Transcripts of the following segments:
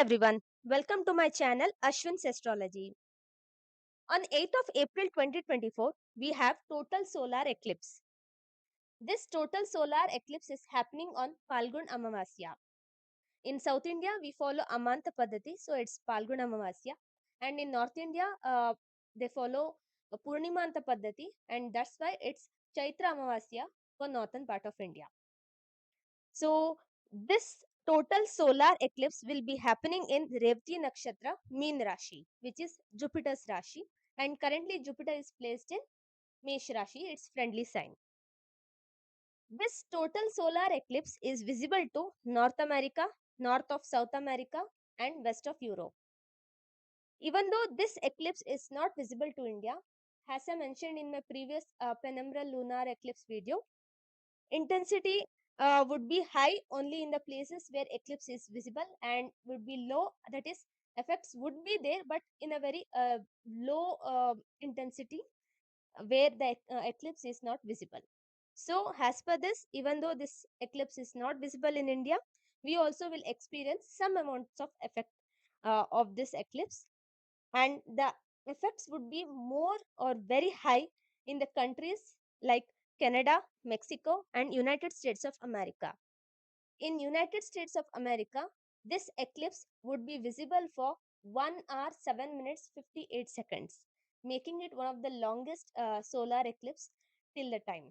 everyone, welcome to my channel Ashwin's Astrology. On 8th of April 2024, we have total solar eclipse. This total solar eclipse is happening on Falgun Amavasya. In South India, we follow Amanta Paddhati, so it's Falgun Amavasya. And in North India, they follow Purnimanta Paddhati, and that's why it's Chaitra Amavasya for northern part of India. So this total solar eclipse will be happening in Revati Nakshatra, Meen Rashi, which is Jupiter's Rashi. And currently Jupiter is placed in Mesh Rashi, its friendly sign. This total solar eclipse is visible to North America, north of South America, and west of Europe. Even though this eclipse is not visible to India, as I mentioned in my previous penumbral lunar eclipse video, intensity would be high only in the places where eclipse is visible and would be low, that is effects would be there but in a very low intensity where the eclipse is not visible. So as per this, even though this eclipse is not visible in India, we also will experience some amounts of effect of this eclipse, and the effects would be more or very high in the countries like Canada, Mexico, and United States of America. In United States of America, this eclipse would be visible for 1 hour 7 minutes 58 seconds, making it one of the longest solar eclipse till the time.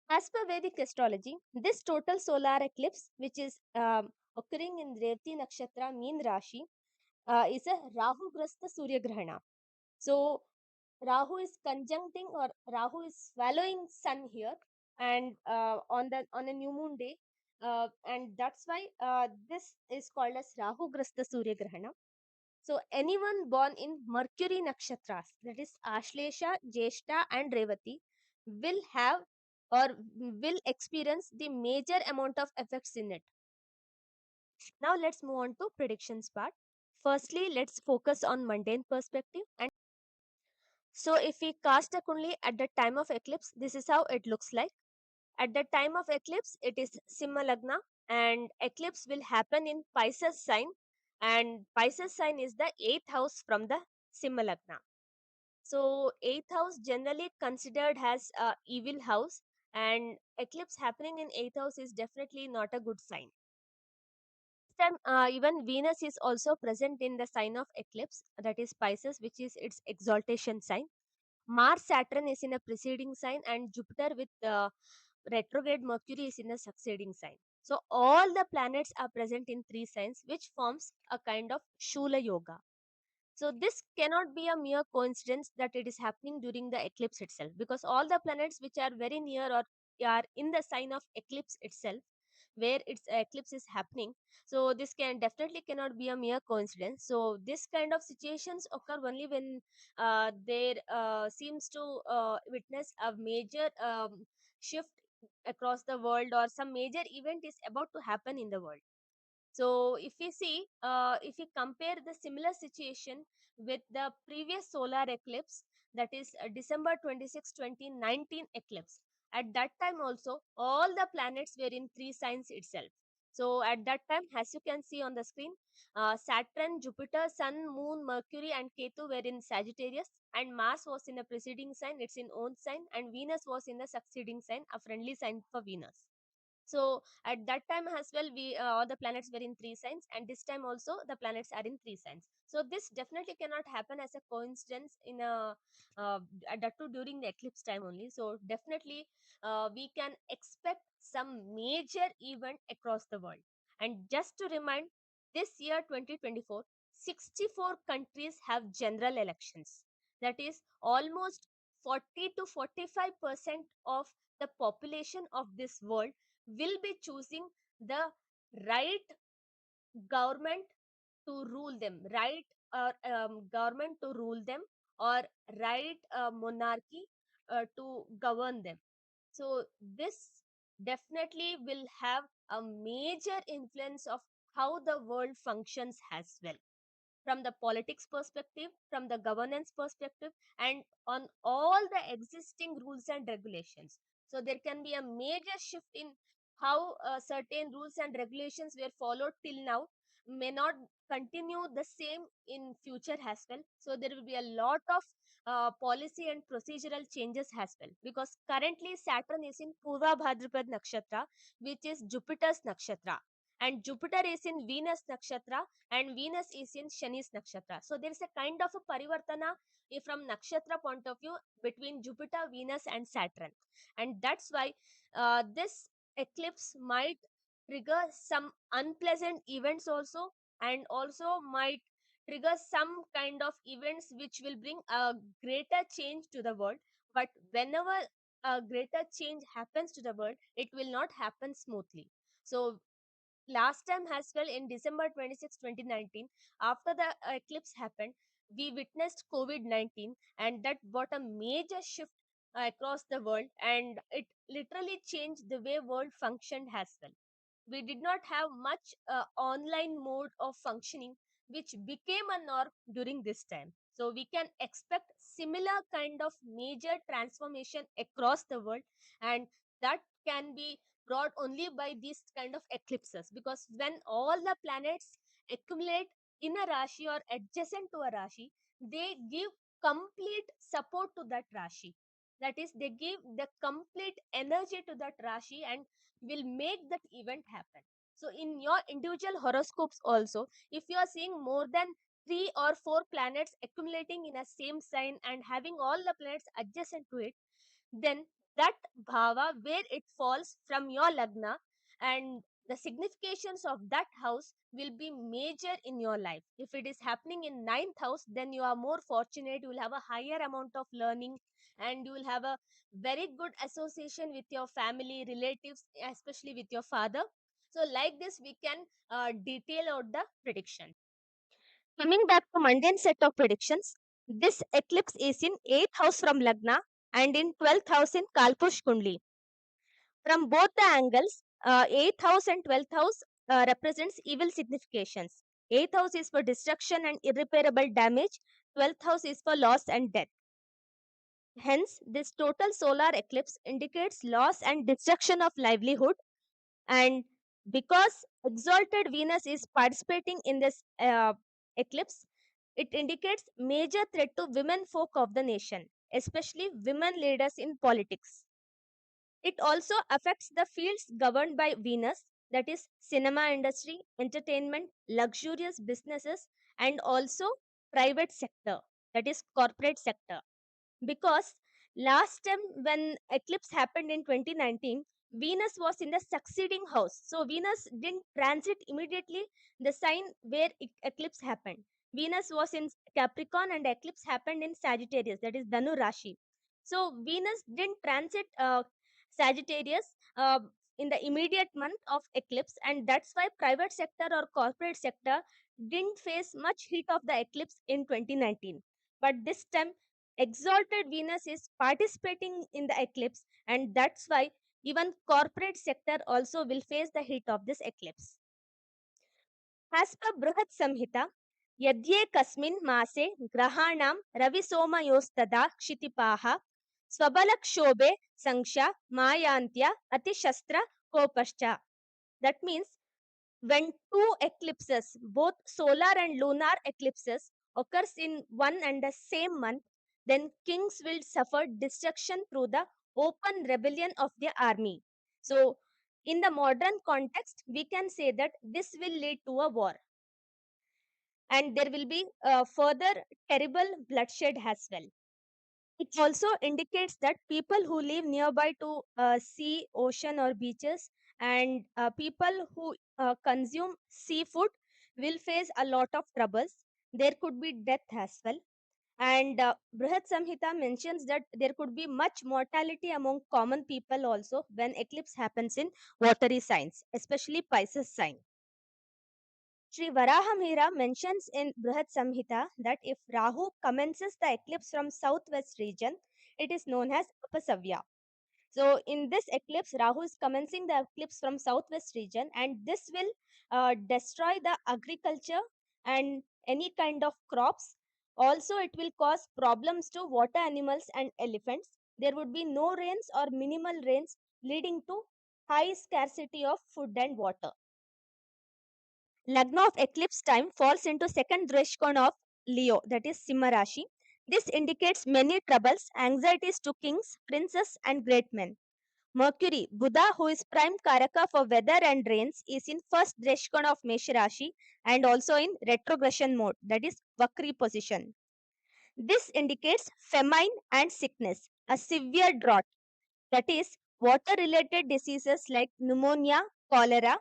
As per Vedic astrology, this total solar eclipse, which is occurring in Revati Nakshatra, Meen Rashi, is a Rahu Grasta Surya Grahana. So Rahu is conjuncting, or Rahu is swallowing Sun here, and on a new moon day, and that's why this is called as Rahu Grasta Surya Grahana. So anyone born in Mercury nakshatras, that is Ashlesha, Jeshta, and Revati, will have or will experience the major amount of effects in it. Now let's move on to predictions part. Firstly, let's focus on mundane perspective. And so if we cast a kundli at the time of eclipse, this is how it looks like. At the time of eclipse, it is Simha Lagna, and eclipse will happen in Pisces sign, and Pisces sign is the 8th house from the Simha Lagna. So 8th house generally considered as a evil house, and eclipse happening in 8th house is definitely not a good sign. This time, even Venus is also present in the sign of eclipse, that is Pisces, which is its exaltation sign. Mars Saturn is in a preceding sign, and Jupiter with retrograde Mercury is in a succeeding sign. So all the planets are present in three signs, which forms a kind of Shula Yoga. So this cannot be a mere coincidence that it is happening during the eclipse itself, because all the planets which are very near or are in the sign of eclipse itself, where its eclipse is happening. So this can definitely cannot be a mere coincidence. So this kind of situations occur only when there seems to witness a major shift across the world, or some major event is about to happen in the world. So if we see, if we compare the similar situation with the previous solar eclipse, that is December 26, 2019 eclipse. At that time also, all the planets were in three signs itself. So at that time, as you can see on the screen, Saturn, Jupiter, Sun, Moon, Mercury, and Ketu were in Sagittarius, and Mars was in a preceding sign, it's in own sign, and Venus was in the succeeding sign, a friendly sign for Venus. So at that time as well, we all the planets were in three signs, and this time also the planets are in three signs. So this definitely cannot happen as a coincidence in a that too during the eclipse time only. So definitely we can expect some major event across the world. And just to remind, this year 2024, 64 countries have general elections. That is almost 40 to 45% of the population of this world will be choosing the right government to rule them, right government to rule them, or right monarchy to govern them. So this definitely will have a major influence of how the world functions as well, from the politics perspective, from the governance perspective, and on all the existing rules and regulations. So there can be a major shift in how certain rules and regulations were followed till now may not continue the same in future as well. So there will be a lot of policy and procedural changes as well, because currently Saturn is in Purva Bhadrapad Nakshatra, which is Jupiter's nakshatra, and Jupiter is in Venus nakshatra, and Venus is in Shani's nakshatra. So there is a kind of a parivartana from nakshatra point of view between Jupiter, Venus, and Saturn. And that's why this eclipse might trigger some unpleasant events also, and also might trigger some kind of events which will bring a greater change to the world. But whenever a greater change happens to the world, it will not happen smoothly. So last time as well, in December 26, 2019, after the eclipse happened, we witnessed COVID-19, and that brought a major shift across the world, and it literally changed the way world functioned as well. We did not have much online mode of functioning, which became a norm during this time. So we can expect similar kind of major transformation across the world, and that can be brought only by these kind of eclipses, because when all the planets accumulate in a rashi or adjacent to a rashi, they give complete support to that rashi. That is, they give the complete energy to that rashi and will make that event happen. So in your individual horoscopes also, if you are seeing more than 3 or 4 planets accumulating in a same sign and having all the planets adjacent to it, then that bhava where it falls from your lagna, and the significations of that house will be major in your life. If it is happening in ninth house, then you are more fortunate, you will have a higher amount of learning, and you will have a very good association with your family relatives, especially with your father. So like this we can detail out the prediction. Coming back to mundane set of predictions, this eclipse is in 8th house from Lagna and in 12th house in Kalpush Kundli. From both the angles, 8th house and 12th house represents evil significations. 8th house is for destruction and irreparable damage, 12th house is for loss and death. Hence, this total solar eclipse indicates loss and destruction of livelihood, and because exalted Venus is participating in this eclipse, it indicates major threat to women folk of the nation, especially women leaders in politics. It also affects the fields governed by Venus, that is cinema industry, entertainment, luxurious businesses, and also private sector, that is corporate sector. Because last time when eclipse happened in 2019, Venus was in the succeeding house, so Venus didn't transit immediately the sign where eclipse happened. Venus was in Capricorn and eclipse happened in Sagittarius, that is Dhanu Rashi. So Venus didn't transit Sagittarius in the immediate month of eclipse, and that's why private sector or corporate sector didn't face much heat of the eclipse in 2019. But this time exalted Venus is participating in the eclipse, and that's why even corporate sector also will face the heat of this eclipse. As per Bruhat Samhita, यद्ये कस्मिन् मासे ग्रहाणां रविसोमयोस्तदा क्षितिपाः स्वबलक्षोभे संख्या मायान्त्या अतिशस्त्र कोपश्च. That means when two eclipses, both solar and lunar eclipses, occurs in one and the same month, then kings will suffer destruction through the open rebellion of their army. So in the modern context, we can say that this will lead to a war, and there will be further terrible bloodshed as well. It also indicates that people who live nearby to sea, ocean, or beaches, and people who consume seafood will face a lot of troubles. There could be death as well. And Brihat Samhita mentions that there could be much mortality among common people also when eclipse happens in watery signs, especially Pisces sign. Sri Varahamihira mentions in Brihat Samhita that if Rahu commences the eclipse from southwest region, it is known as Apasavya. So in this eclipse, Rahu is commencing the eclipse from southwest region, and this will destroy the agriculture and any kind of crops. Also, it will cause problems to water animals and elephants. There would be no rains or minimal rains, leading to high scarcity of food and water. Lagna of eclipse time falls into second dreshkon of Leo, that is Simha Rashi. This indicates many troubles, anxieties to kings, princes, and great men. Mercury, Buddha, who is prime Karaka for weather and rains, is in first dreshkon of Mesh Rashi and also in retrogression mode, that is Vakri position. This indicates famine and sickness, a severe drought, that is water related diseases like pneumonia, cholera.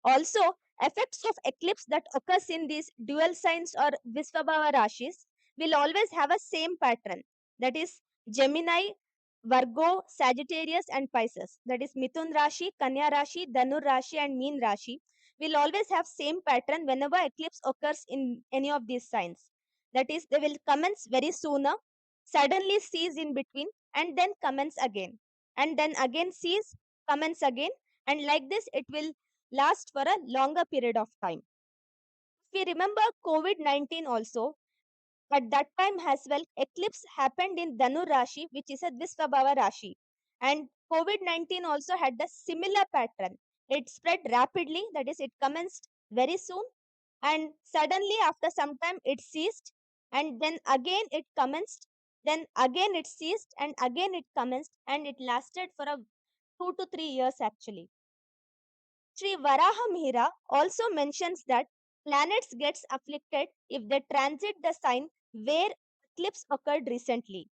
Also, effects of eclipse that occurs in these dual signs or Visvabhava Rashis will always have a same pattern. That is Gemini, Virgo, Sagittarius and Pisces. That is Mithun Rashi, Kanya Rashi, Dhanur Rashi and Meen Rashi will always have same pattern whenever eclipse occurs in any of these signs. That is, they will commence very sooner, suddenly cease in between and then commence again. And then again cease, commence again, and like this it will last for a longer period of time. If we remember COVID 19 also, at that time as well, eclipse happened in Dhanu Rashi, which is a Dvisvabhava Rashi. And COVID 19 also had the similar pattern. It spread rapidly, that is, it commenced very soon, and suddenly after some time it ceased, and then again it commenced, then again it ceased, and again it commenced, and it lasted for a 2 to 3 years actually. Sri Varaha Mihira also mentions that planets gets afflicted if they transit the sign where eclipse occurred recently.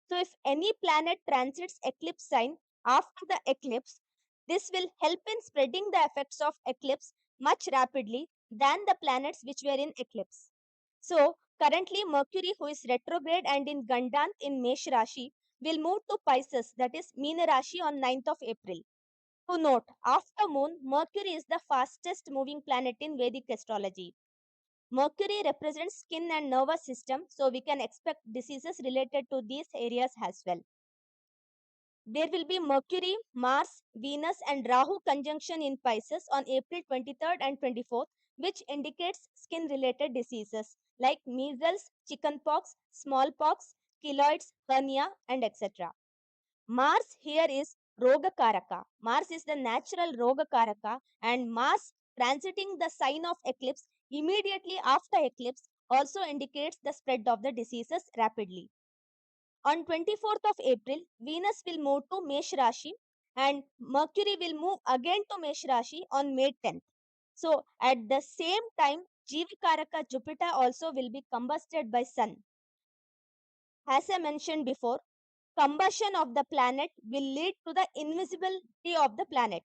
So if any planet transits eclipse sign after the eclipse, this will help in spreading the effects of eclipse much rapidly than the planets which were in eclipse. So currently Mercury, who is retrograde and in Gandant in Mesh Rashi, will move to Pisces, that is Meena Rashi, on 9th of April. To note, after Moon, Mercury is the fastest moving planet in Vedic astrology. Mercury represents skin and nervous system, so we can expect diseases related to these areas as well. There will be Mercury, Mars, Venus, and Rahu conjunction in Pisces on April 23rd and 24th, which indicates skin related diseases like measles, chickenpox, smallpox, keloids, hernia, and etc. Mars here is Rogakaraka. Mars is the natural Rogakaraka, and Mars transiting the sign of eclipse immediately after eclipse also indicates the spread of the diseases rapidly. On 24th of April, Venus will move to Mesh Rashi and Mercury will move again to Mesh Rashi on May 10th. So at the same time, Jivakaraka Jupiter also will be combusted by Sun. As I mentioned before, combustion of the planet will lead to the invisibility of the planet.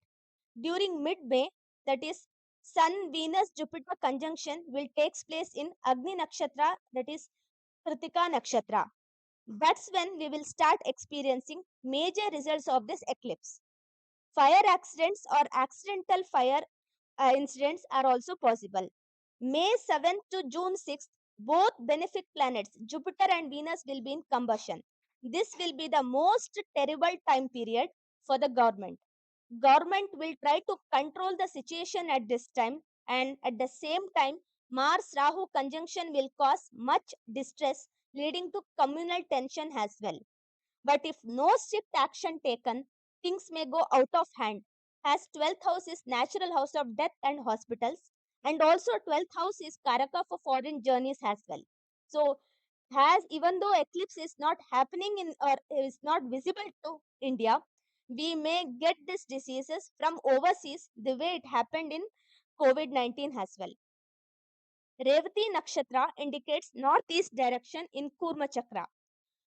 During mid-May, that is Sun Venus Jupiter conjunction will takes place in Agni Nakshatra, that is Kritika Nakshatra. That's when we will start experiencing major results of this eclipse. Fire accidents or accidental fire incidents are also possible. May 7th to June 6th, both benefic planets, Jupiter and Venus, will be in combustion. This will be the most terrible time period for the government. Government will try to control the situation at this time, and at the same time, Mars Rahu conjunction will cause much distress, leading to communal tension as well. But if no strict action taken, things may go out of hand. As 12th house is natural house of death and hospitals, and also 12th house is Karaka for foreign journeys as well. So, has even though eclipse is not happening in or is not visible to India, we may get these diseases from overseas the way it happened in COVID 19 as well. Revati Nakshatra indicates northeast direction in Kurma Chakra.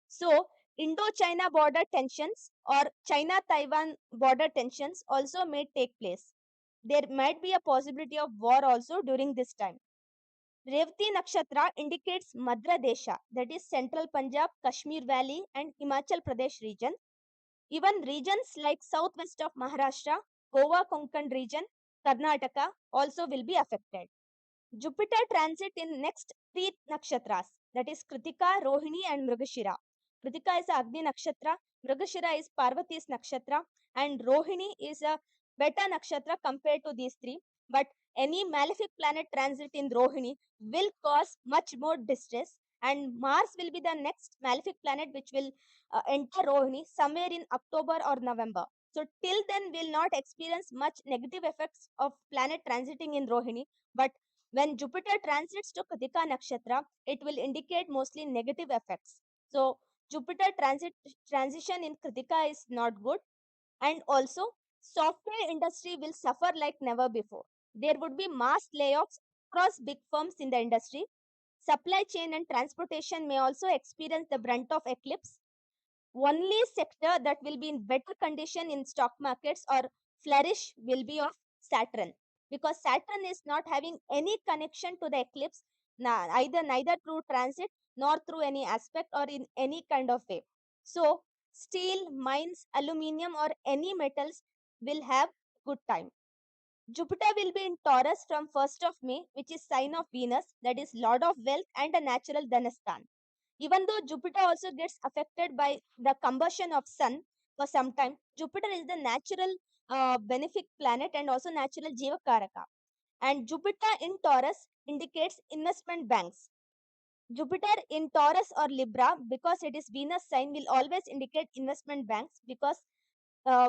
So, Indo-China border tensions or China-Taiwan border tensions also may take place. There might be a possibility of war also during this time. Revati Nakshatra indicates Madhya Desha, that is Central Punjab, Kashmir Valley, and Himachal Pradesh region. Even regions like southwest of Maharashtra, Goa Konkan region, Karnataka also will be affected. Jupiter transit in next three nakshatras, that is Kritika, Rohini, and Mrigashira. Kritika is a Agni nakshatra, Mrigashira is Parvati's nakshatra, and Rohini is a Beta nakshatra compared to these three. But any malefic planet transit in Rohini will cause much more distress, and Mars will be the next malefic planet which will enter Rohini somewhere in October or November. So till then, we'll not experience much negative effects of planet transiting in Rohini. But when Jupiter transits to Kritika Nakshatra, it will indicate mostly negative effects. So Jupiter transition in Kritika is not good, and also software industry will suffer like never before. There would be mass layoffs across big firms in the industry. Supply chain and transportation may also experience the brunt of eclipse. Only sector that will be in better condition in stock markets or flourish will be of Saturn, because Saturn is not having any connection to the eclipse, either neither through transit nor through any aspect or in any kind of way. So steel, mines, aluminium or any metals will have good time. Jupiter will be in Taurus from 1st of May, which is sign of Venus, that is Lord of Wealth and a natural Dhanastan. Even though Jupiter also gets affected by the combustion of Sun for some time, Jupiter is the natural benefic planet and also natural Jiva Karaka. And Jupiter in Taurus indicates investment banks. Jupiter in Taurus or Libra, because it is Venus sign, will always indicate investment banks, because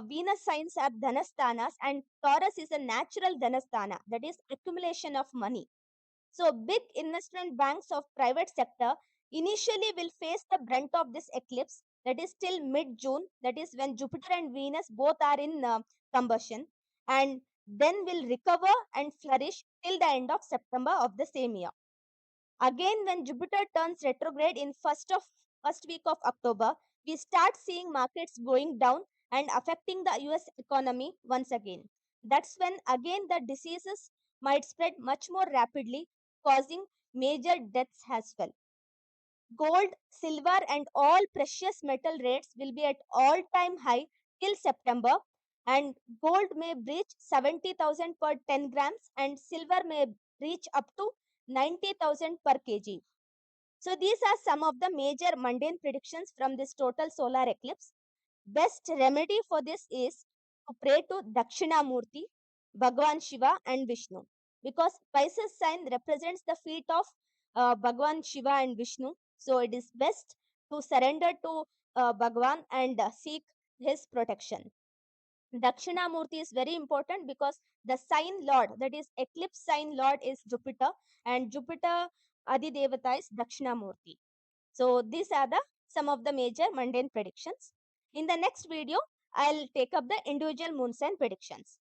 Venus signs are dhanasthanas and Taurus is a natural dhanasthana, that is accumulation of money. So big investment banks of private sector initially will face the brunt of this eclipse, that is till mid June, that is when Jupiter and Venus both are in combustion, and then will recover and flourish till the end of September of the same year. Again, when Jupiter turns retrograde in first week of October, we start seeing markets going down and affecting the US economy once again. That's when again the diseases might spread much more rapidly, causing major deaths as well. Gold, silver, and all precious metal rates will be at all-time high till September, and gold may breach 70,000 per 10 grams, and silver may reach up to 90,000 per kg. So these are some of the major mundane predictions from this total solar eclipse. Best remedy for this is to pray to Dakshinamurti, Bhagwan Shiva and Vishnu, because Pisces sign represents the feet of Bhagwan Shiva and Vishnu. So it is best to surrender to Bhagwan and seek his protection. Dakshinamurti is very important because the sign lord, that is eclipse sign lord, is Jupiter, and Jupiter Adidevata is Dakshinamurti. So these are the some of the major mundane predictions. In the next video, I'll take up the individual moon sign predictions.